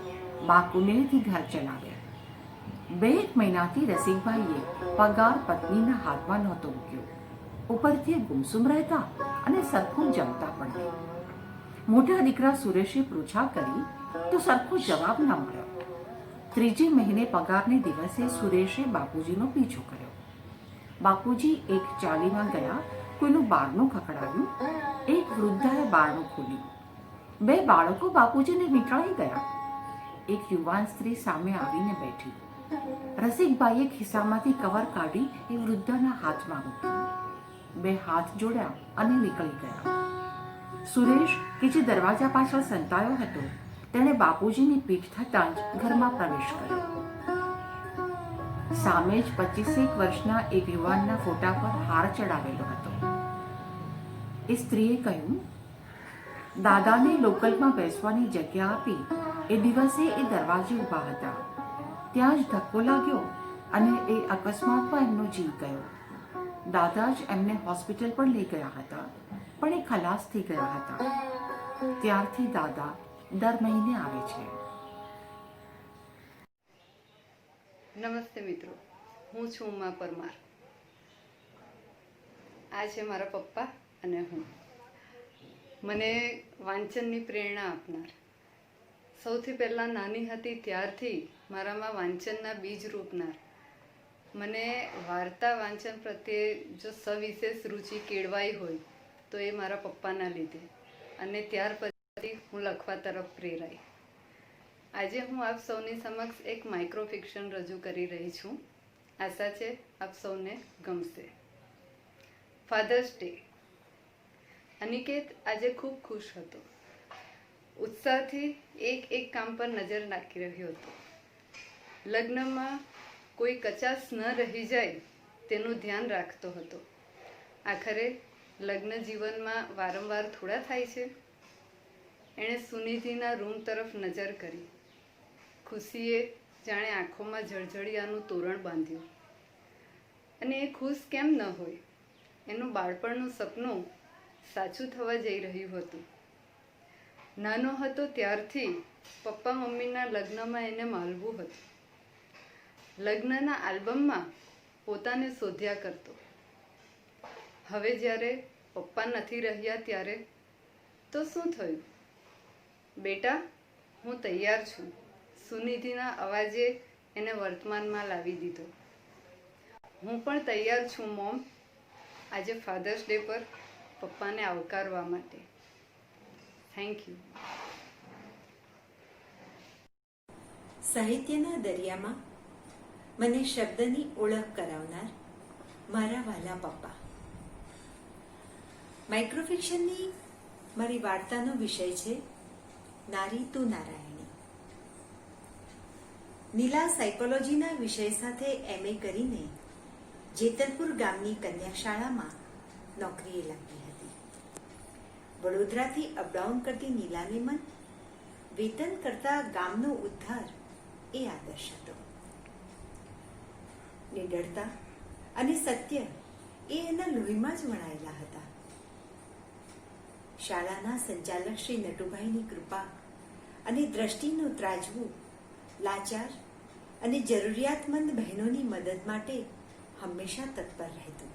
બા કુનેરથી ઘર ચલાવે. 2 મહિનાથી રસિકભાઈએ પગાર પત્નીના હાથમાં નહોતો મૂક્યો. ઉપરથી ગુમસુમ રહેતા અને સરખું જમતા પણ નહીં. મોટા દીકરા સુરેશે પૃચ્છા કરી તો સરખો જવાબ ન મળ્યો. 3 મહિને પગારને દિવસે સુરેશે બાપુજીનો પીછો કર્યો. બાપુજી એક ચાલીમાં ગયા, કોઈનું બારણું ખખડાવ્યું. એક વૃદ્ધાએ બારણું ખોલ્યું. 2 બાળકો બાપુજીને નીકળી ગયા. એક યુવાન સ્ત્રી સામે આવીને બેઠી. રસિકભાઈએ ખિસ્સામાંથી કવર કાઢી એ વૃદ્ધાના હાથમાં મૂક્યું. 2 હાથ જોડ્યા અને નીકળી ગયા. સુરેશ, કે જે દરવાજા પાછળ સંતાયો હતો, તેણે બાપુજીની પીઠ થતાં જ ઘરમાં પ્રવેશ કર્યો. સામે જ 25 વર્ષના એક યુવાનના ફોટા પર હાર ચડાવેલો હતો. એ સ્ત્રીએ કહ્યું, દાદાને લોકલમાં બેસવાની જગ્યા આપી એ દિવસે એ દરવાજે ઊભા હતા. ત્યાં જ ધક્કો લાગ્યો અને એ અકસ્માતમાં એમનો જીવ ગયો. દાદા જ એમને હોસ્પિટલ પણ લઈ ગયા હતા, પણ એ ખલાસ થઈ ગયા હતા. ત્યારથી દાદા દર મહિને આવે છે. નમસ્તે મિત્રો, હું છું ઉમા પરમાર. આ છે મારા પપ્પા અને હું. મને વાંચનની પ્રેરણા આપનાર. સૌથી પહેલાં નાની હતી ત્યારથી મારામાં વાંચનના બીજ રોપનાર. મને વાર્તા વાંચન પ્રત્યે જો સવિશેષ રુચિ કેળવાઈ હોય તો એ મારા પપ્પાના લીધે, અને ત્યાર પછી હું લખવા તરફ પ્રેરાઈ. આજે હું આપ સૌની સમક્ષ એક માઇક્રો ફિક્શન રજૂ કરી રહી છું. આશા છે આપ સૌને ગમશે. Fathers day. અનિકેત આજે ખૂબ ખુશ હતો. ઉત્સાહથી એક કામ પર નજર નાખી રહ્યો હતો. લગ્નમાં કોઈ કચાશ ન રહી જાય તેનું ધ્યાન રાખતો હતો. આખરે લગ્ન જીવનમાં વારંવાર થોડા થાય છે. એણે સુનિધિના રૂમ તરફ નજર કરી. ખુશીએ જાણે આંખોમાં જળજળિયાનું તોરણ બાંધ્યું. અને એ ખુશ કેમ ન હોય? એનું બાળપણનું સપનું સાચું થવા જઈ રહ્યું હતું. નાનો હતો ત્યારથી પપ્પા મમ્મીના લગ્નમાં એને માલવું હતું. લગ્નના આલ્બમમાં પોતાને શોધ્યા કરતો. હવે જ્યારે પપ્પા નથી રહ્યા ત્યારે તો શું થયું? બેટા, હું તૈયાર છું. સુનિધિના અવાજે એને વર્તમાનમાં લાવી દીધો. હું પણ તૈયાર છું મોમ, આજે ફાધર્સ ડે પર પપ્પાને આવકારવા માટે. Thank you. સાહિત્યના દરિયામાં મને શબ્દની ઓળખ કરાવનાર મારા વાલા પપ્પા. માઇક્રોફિક્શનની મારી વાર્તાનો વિષય છે નારી તું નારાયણી. નીલા સાયકોલોજીના વિષય સાથે MA કરીને જેતલપુર ગામની કન્યાશાળામાં નોકરીએ લાગી હતી. વડોદરાથી અપડાઉન કરતી નીલાને મન વેતન કરતા ગામનો ઉદ્ધાર એ આદર્શ હતો. નિડરતા અને સત્ય એ એના લોહીમાં જ વણાયેલા હતા. શાળાના સંચાલક શ્રી નટુભાઈની કૃપા અને દ્રષ્ટિનું ત્રાજવું લાચાર અને જરૂરિયાતમંદ બહેનોની મદદ માટે હંમેશા તત્પર રહેતું.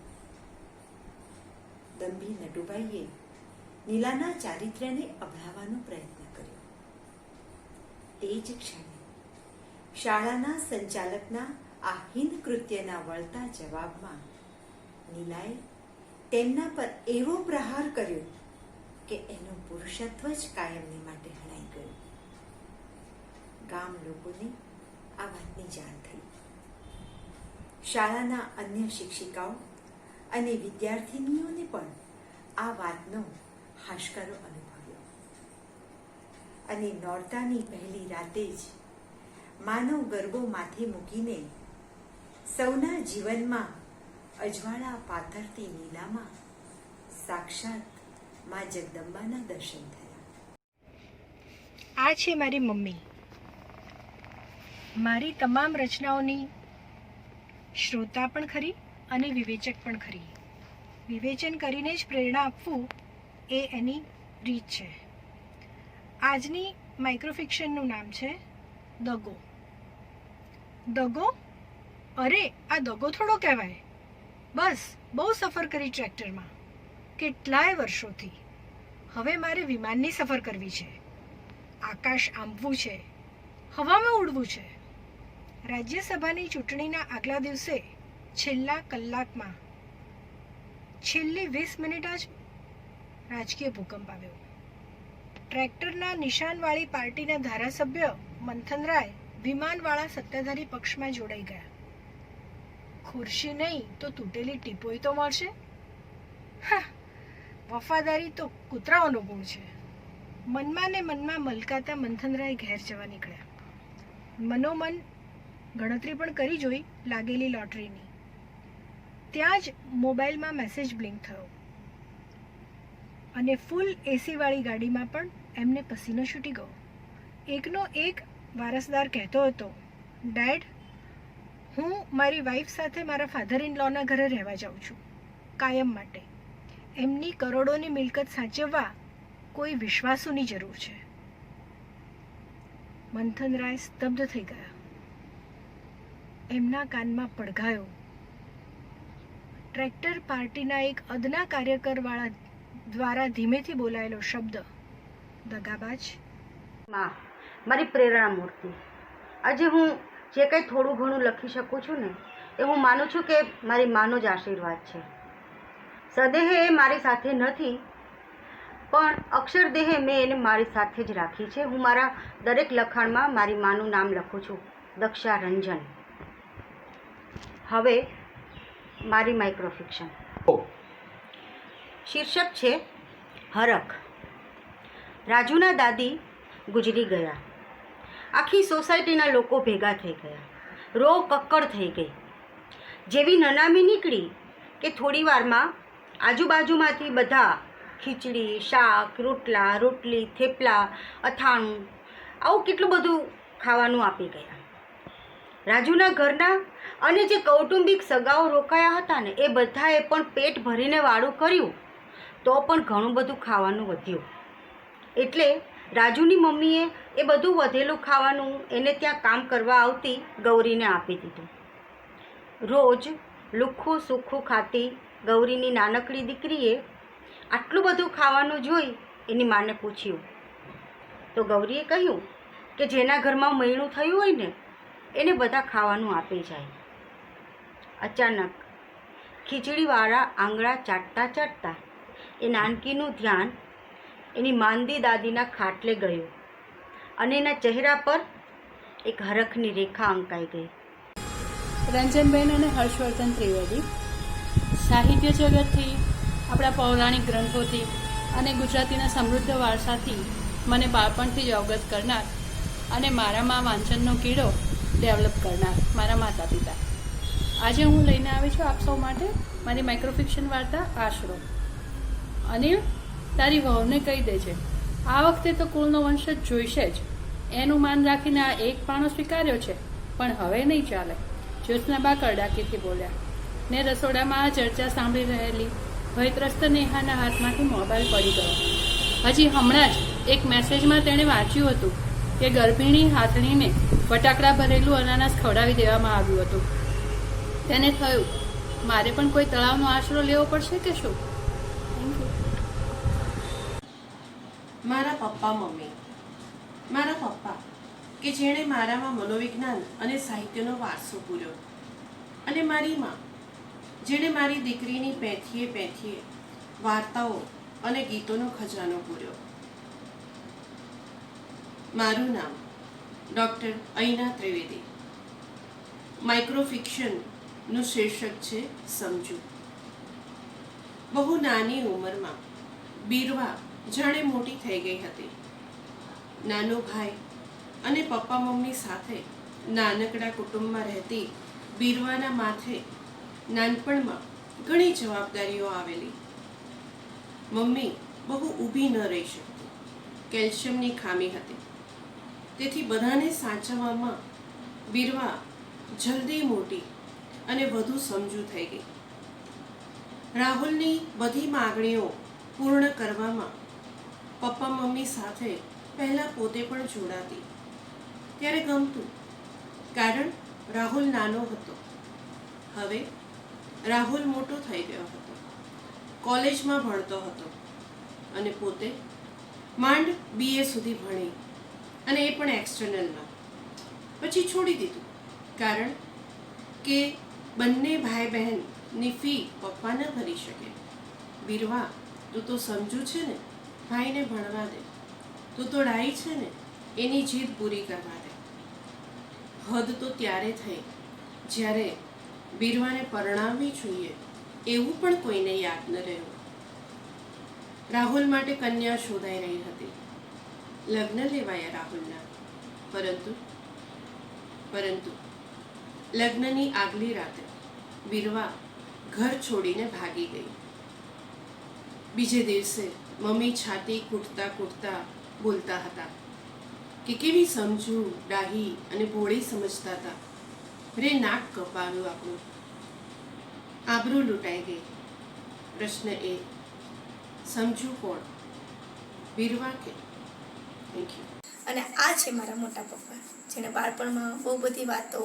દંભી નટુભાઈએ નીલાના ચારિત્ર્યને અભડાવવાનો પ્રયત્ન કર્યો. તે જ ક્ષણે શાળાના સંચાલકના આ હીન કૃત્યના વળતા જવાબમાં નીલાએ તેમના પર એવો પ્રહાર કર્યો કે એનું પુરુષત્વ જ કાયમને માટે હણાઈ ગયું. ગામ લોકોને આ વાતની જાણ થઈ. શાળાના અન્ય શિક્ષિકાઓ અને વિદ્યાર્થીનીઓને પણ આ વાતનો હાશકારો અનુભવ્યો. અને નોરતાની પહેલી રાતે જ માનવ ગરબો માથે મૂકીને સૌના જીવનમાં અજવાળા પાથરતી નીલામાં સાક્ષાત મા જગદંબાના દર્શન થયા. આ છે મારી મમ્મી. મારી તમામ રચનાઓની શ્રોતા પણ ખરી અને વિવેચક પણ ખરી. વિવેચન કરીને જ પ્રેરણા આપવું એ એની રીત છે. આજની માઇક્રોફિક્શનનું નામ છે દગો. દગો? અરે, આ દગો થોડો કહેવાય. બસ બહુ સફર કરી ટ્રેક્ટરમાં, કેટલાય વર્ષોથી. હવે મારે વિમાનની સફર કરવી છે. આકાશ આંબવું છે, હવામાં ઉડવું છે. રાજ્યસભાની ચૂંટણીના આગલા દિવસે છેલ્લા કલાકમાં છેલ્લી 20 મિનિટ જ રાજકીય ભૂકંપ આવ્યો. ટ્રેક્ટરના નિશાનવાળી પાર્ટીના ધારાસભ્ય મંથનરાય વિમાનવાળા સત્તાધારી પક્ષમાં જોડાઈ ગયા. ખુરશી નહીં તો તૂટેલી ટીપોઈ તો મળશે. વફાદારી તો કૂતરાઓનો ગુણ છે. મનમાં ને મનમાં મલકાતા મંથનરાય ઘેર જવા નીકળ્યા. મનોમન ગણતરી પણ કરી જોઈ લાગેલી લોટરીની. ત્યાં જ મોબાઈલમાં મેસેજ બ્લિંક થયો અને ફૂલ એસીવાળી ગાડીમાં પણ એમને પસીનો છૂટી ગયો. એકનો એક વારસદાર કહેતો હતો, ડેડ, હું મારી વાઈફ સાથે મારા ફાધર ઇન લોના ઘરે રહેવા જાઉં છું કાયમ માટે. એમની કરોડોની મિલકત સાચવવા કોઈ વિશ્વાસુની જરૂર છે. મંથનરાય સ્તબ્ધ થઈ ગયા. એમના કાનમાં પડઘાયો ટ્રેક્ટર પાર્ટીના એક અદના કાર્યકરવાળા દ્વારા ધીમેથી બોલાયેલો શબ્દ, દગાબાજ. માં, મારી પ્રેરણા મૂર્તિ, આજે હું જે કંઈ થોડું ઘણું લખી શકું છું ને, એ હું માનું છું કે મારી માનો જ આશીર્વાદ છે. સદેહે એ મારી સાથે નથી, પણ અક્ષરદેહે મેં એને મારી સાથે જ રાખી છે. હું મારા દરેક લખાણમાં મારી માનું નામ લખું છું, દક્ષા રંજન. હવે મારી માઇક્રોફિક્શન. શીર્ષક છે હરખ. રાજુના દાદી ગુજરી ગયા. આખી સોસાયટીના લોકો ભેગા થઈ ગયા. રો કક્કડ થઈ ગઈ. જેવી નનામી નીકળી કે થોડી વારમાં આજુબાજુમાંથી બધા ખીચડી, શાક, રોટલા, રોટલી, થેપલા, અથાણું, આવું કેટલું બધું ખાવાનું આપી ગયા. રાજુના ઘરના અને જે કૌટુંબિક સગાઓ રોકાયા હતા ને, એ બધાએ પણ પેટ ભરીને વાળું કર્યું, તો પણ ઘણું બધું ખાવાનું વધ્યું. એટલે રાજુની મમ્મીએ એ બધું વધેલું ખાવાનું એને ત્યાં કામ કરવા આવતી ગૌરીને આપી દીધું. રોજ લુખ્ખું સૂખ્ખું ખાતી ગૌરીની નાનકડી દીકરીએ આટલું બધું ખાવાનું જોઈ એની માને પૂછ્યું, તો ગૌરીએ કહ્યું કે જેના ઘરમાં મૈણું થયું હોય ને, એને બધા ખાવાનું આપી જાય. અચાનક ખીચડીવાળા આંગળા ચાટતા ચાટતા એ નાનકીનું ધ્યાન એની માંદી દાદીના ખાટલે ગયું અને એના ચહેરા પર એક હરખની રેખા અંકાઈ ગઈ. રંજનબેન અને હર્ષવર્ધન ત્રિવેદી સાહિત્ય જગતથી, આપણા પૌરાણિક ગ્રંથોથી અને ગુજરાતીના સમૃદ્ધ વારસાથી મને બાળપણથી જ અવગત કરનાર અને મારામાં વાંચનનો કીડો ડેવલપ કરનાર મારા માતા પિતા. આજે હું લઈને આવી છું આપ સૌ માટે મારી માઇક્રોફિક્શન વાર્તા આશરો. અનિલ, તારી વહુને કહી દેજે, આ વખતે તો કુળનો વંશ જ જોઈશે જ. એનું માન રાખીને આ એક પાણો સ્વીકાર્યો છે, પણ હવે નહીં ચાલે. જ્યોત્સનાબા કરડાકીથી બોલ્યા ને રસોડામાં આ ચર્ચા સાંભળી રહેલી ભયત્રસ્ત નેહાના હાથમાંથી મોબાઈલ પડી ગયો. હજી હમણાં જ એક મેસેજમાં તેણે વાંચ્યું હતું કે ગર્ભિણી હાથણીને ફટાકડા ભરેલું અનાનસ ખવડાવી દેવામાં આવ્યું હતું. તેને થયું, મારે પણ કોઈ તળાવનો આશરો લેવો પડશે કે શું? મારા પપ્પા મમ્મી, મારા પપ્પા કે જેણે મારામાં મનોવિજ્ઞાન અને સાહિત્યનો વારસો પૂર્યો, અને મારી માં જેણે મારી દીકરીની પેથીએ પેથીએ વાર્તાઓ અને ગીતોનો ખજાનો પૂર્યો. મારું નામ ડૉક્ટર અયના ત્રિવેદી. માઇક્રોફિક્શનનું શીર્ષક છે સમજુ. બહુ નાની ઉંમરમાં બીરવા જાણે મોટી થઈ ગઈ હતી. નાનો ભાઈ અને પપ્પા મમ્મી સાથે નાનકડા કુટુંબમાં રહેતી બીરવાના માથે નાનપણમાં ઘણી જવાબદારીઓ આવેલી. મમ્મી બહુ ઊભી ન રહી શકતી. કેલ્શિયમની ખામી હતી, તેથી બધાને સાચવવામાં બીરવા જલ્દી મોટી અને વધુ સમજુ થઈ ગઈ. રાહુલની બધી માગણીઓ પૂર્ણ કરવામાં પપ્પા મમ્મી સાથે પહેલાં પોતે પણ જોડાતી. ત્યારે ગમતું, કારણ રાહુલ નાનો હતો. હવે રાહુલ મોટો થઈ ગયો હતો, કોલેજમાં ભણતો હતો અને પોતે માંડ BA સુધી ભણી, અને એ પણ એક્સટર્નલમાં. પછી છોડી દીધું, કારણ કે બંને ભાઈ બહેનની ફી પપ્પા ન ભરી શકે. બીરવા, તું તો સમજુ છે ને, ભાઈને ભણવા દે. તું તો ડાઈ છે ને, એની જીદ પૂરી કરવા દે. હદ તો ત્યારે થઈ જ્યારે બીરવાને પરણાવવી જોઈએ એવું પણ કોઈને યાદ ન રહ્યું. રાહુલ માટે કન્યા શોધાઈ રહી હતી. લગ્ન લેવાયા રાહુલના, પરંતુ લગ્નની આગલી રાતે વીરવા ઘર છોડીને ભાગી ગઈ. બીજે દિવસે મમ્મી છાતી કૂટતા કૂટતા બોલતા હતા કે કેવી સમજુ, ડાહી અને ભોળી સમજતા હતા. રે નાક કપાવ્યું આપણું, આબરૂ લૂંટાઈ ગઈ. પ્રશ્ન એ, સમજુ કોણ, વીરવા કે? Thank you. અને આ છે મારા મોટા પપ્પા, જેણે બાળપણમાં બહુ બધી વાતો,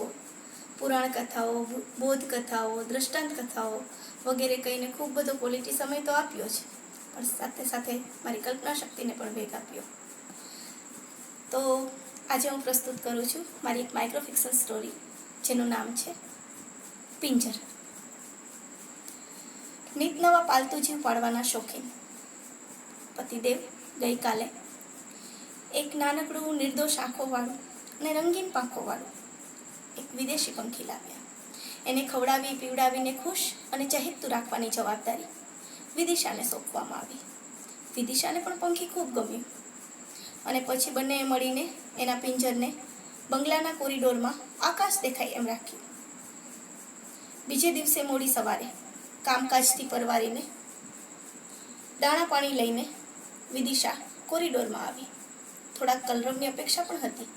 પુરાણ કથાઓ, બોધ કથાઓ, દ્રષ્ટાંત કથાઓ વગેરે કહીને ખૂબ બધો ક્વોલિટી સમય તો આપ્યો છે, પણ સાથે સાથે મારી કલ્પના શક્તિને પણ વેગ આપ્યો. તો આજે હું પ્રસ્તુત કરું છું મારી એક માઇક્રોફિક્શન સ્ટોરી, જેનું નામ છે પિંજર. નિત નવા પાલતુ જીવ પાળવાના શોખીન પતિદેવ ગઈકાલે એક નાનકડું નિર્દોષ આંખોવાળું અને રંગીન પાંખોવાળું એક વિદેશી પંખી લાવ્યા. એને ખવડાવી પીવડાવીને ખુશ અને ચહેકતું રાખવાની જવાબદારી વિદિશાને સોંપવામાં આવી. વિદિશાને પણ પંખી ખૂબ ગમ્યું અને પછી બંનેએ મળીને એના પિંજરને બંગલાના કોરિડોરમાં આકાશ દેખાય એમ રાખ્યું. બીજે દિવસે મોડી સવારે કામકાજથી પરવારીને દાણા પાણી લઈને વિદિશા કોરિડોરમાં આવી. થોડાક કલરવની અપેક્ષા પણ હતી,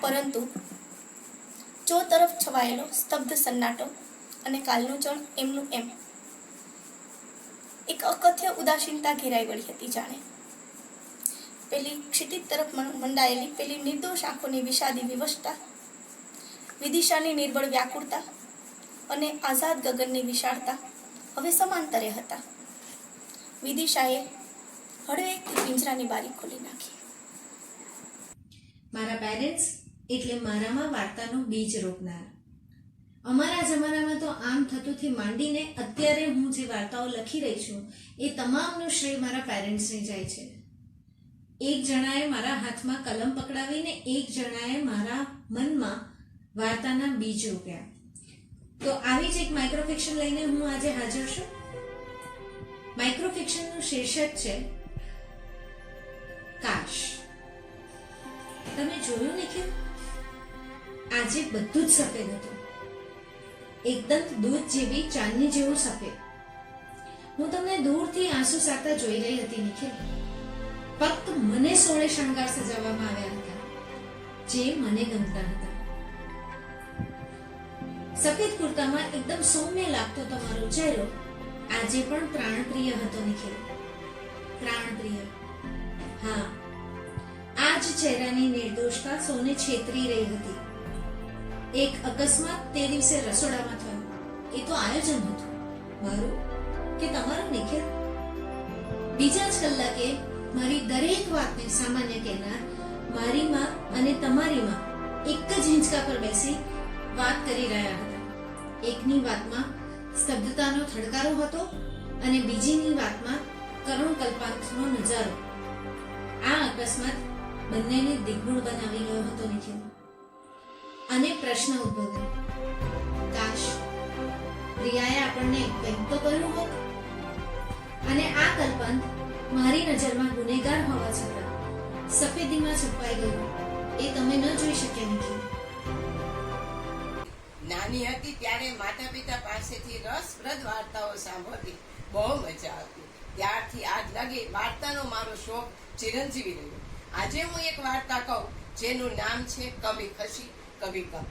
પરંતુ ચો તરફ છવાયેલો સ્તબ્ધ સન્નાટો અને કાલનું ચણ એમનું એમ એક અકથ્ય ઉદાસીનતા ઘેરાઈ વળી હતી. જાણે પેલી ક્ષિતિજ તરફ મંડાયેલી પેલી નિર્દોષ આંખોની વિષાદી વિવશતા, વિદિશાની નિર્બળ વ્યાકુળતા અને આઝાદ ગગનની વિશાળતા હવે સમાંતરે હતા. વિદિશાએ હળવેકથી પિંજરાની બારી ખોલી નાખી. મારા પેરેન્ટ્સ એટલે મારામાં વાર્તાનું બીજ રોપનાર. અમારા જમાનામાં તો આમ થતુંથી માંડીને અત્યારે હું જે વાર્તાઓ લખી રહી છું એ તમામનું શ્રેય મારા પેરેન્ટ્સને જાય છે. એક જણાએ મારા હાથમાં કલમ પકડાવીને એક જણાએ મારા મનમાં વાર્તાના બીજ રોપ્યા. તો આવી જ એક માઇક્રોફિક્શન લઈને હું આજે હાજર છું. માઇક્રોફિક્શનનું શીર્ષક છે કાશ. તમે જોયું ને કે આજે બધું જ સફેદ હતું, એકદમ દૂધ જેવી ચાંદની જેવું સફેદ. હું તમને દૂરથી આંસુ સારતા જોઈ રહી હતી નિખિલ. ફક્ત મને સોળે શણગાર સજાવવામાં આવ્યા હતા, જે મને ગમતા હતા. સફેદ કુર્તામાં એકદમ સૌમ્ય લાગતો તમારો ચહેરો આજે પણ પ્રાણપ્રિય હતો નિખિલ, પ્રાણપ્રિય. હા, આ જ ચહેરાની નિર્દોષતા સૌને છેતરી રહી હતી. એક અકસ્માત તે દિવસે રસોડામાં થયો. એ તો આયોજન હતું, મારું કે તમારું નિખિલ. બીજા જ કલાકે મારી દરેક વાતને સામાન્ય કહેનાર મારી માં અને તમારી માં એક જ હિંચકા પર બેસી વાત કરી રહ્યા હતા. એકની વાતમાં સ્તબ્ધતાનો થડકારો હતો અને બીજીની વાતમાં કરુણ કલ્પાંતનો નજારો. આ અકસ્માત બંનેને દિગ્ગુણ બનાવી ગયો હતો નિખિલ. અને પ્રશ્ન ઉદ્ભવ્યો, કાશ પ્રિયાએ આપણને કંઈક તો કર્યું હોત. અને આ કલ્પાંત મારી નજરમાં ગુનેગાર હોવા છતાં સફેદીમાં છુપાઈ ગયું. એ તમે ન જોઈ શક્યા નિખિલ. નાની હતી ત્યારે માતા પિતા પાસેથી રસપ્રદ વાર્તાઓ સાંભળતી બહુ મજા આવતી. ત્યારથી આજ લગી વાર્તાનો મારો શોખ ચિરંજીવી રહ્યો. આજે હું એક વાર્તા કહું જેનું નામ છે કભી ખુશી કભી ગમ.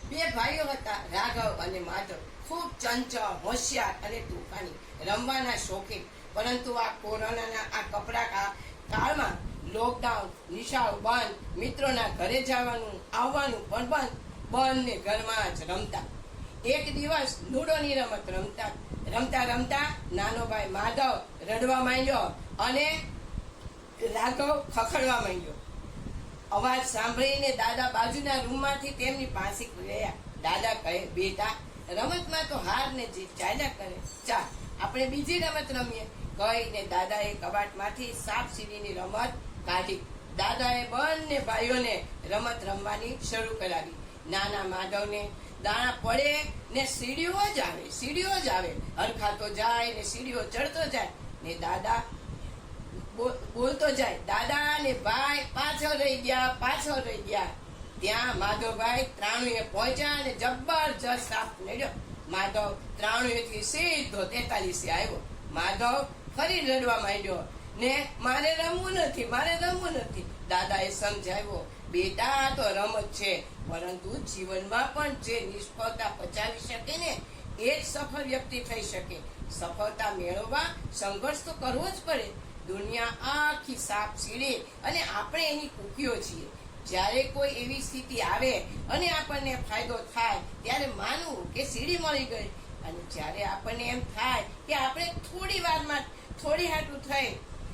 બે ભાઈઓ હતા, રાઘવ અને માધવ. ખૂબ ચંચળ, હોશિયાર અને તોફાની, રમવાના શોખીન. પરંતુ આ કોરોનાના આ કપરા કાળમાં લોકડાઉન, નિશાળ બંધ, મિત્રોના ઘરે જવાનું આવવાનું પણ બંધ. બંને ઘરમાં જ રમતા. એક દિવસ લૂડોની રમત રમતા રમતા નાનો ભાઈ માધવ રડવા માંડ્યો અને રાઘવ ખખડવા માંડ્યો. અવાજ સાંભળીને દાદા બાજુના રૂમમાંથી તેમની પાસે ગયા. દાદા કહે, બેટા, રમતમાં તો હાર ને જીત ચાલ્યા કરે, ચાલ આપણે બીજી રમત રમીએ. કહીને દાદાએ કબાટમાંથી સાપ સીડીની રમત કાઢી. દાદાએ બંને ભાઈઓને રમત રમવાની શરૂ કરાવી. નાના માધવને દાણા પડે ને સીડીઓ જ આવે, હરખાતો જાય ને સીડીઓ ચડતો જાય ને દાદા બોલતો જાય, દાદા ને ભાઈ પાછળ રહી ગયા. ત્યાં માધવભાઈ ત્રાણુએ પહોંચ્યા અને જબરજસ્ત સાપ નડ્યો. માધવ 93 થી સીધો 43 આવ્યો. માધવ ફરી રડવા માંડ્યો ને મારે રમવું નથી. દાદાએ સમજાવ્યો, બેટા આ તો રમત છે, પરંતુ જીવનમાં પણ જે નિષ્ફળતા પચાવી શકે ને એ જ સફળ વ્યક્તિ થઈ શકે. સફળતા મેળવવા સંઘર્ષ તો કરવો જ પડે. દુનિયા આખી સાપ સીડે અને આપણે એની કુકીઓ છીએ. જ્યારે કોઈ એવી સ્થિતિ આવે અને આપણને ફાયદો થાય ત્યારે માનવું કે સીડી મળી ગઈ, અને જ્યારે આપણને એમ થાય કે આપણે થોડી વારમાં થોડી હાટું થઈ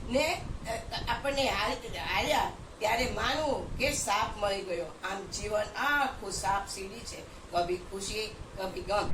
ને આપણને હાલ્યા ત્યારે માનવું કે સાપ મળી ગયો. આમ જીવન આખું સાપ સીડી છે, કભી ખુશી કભી ગમ.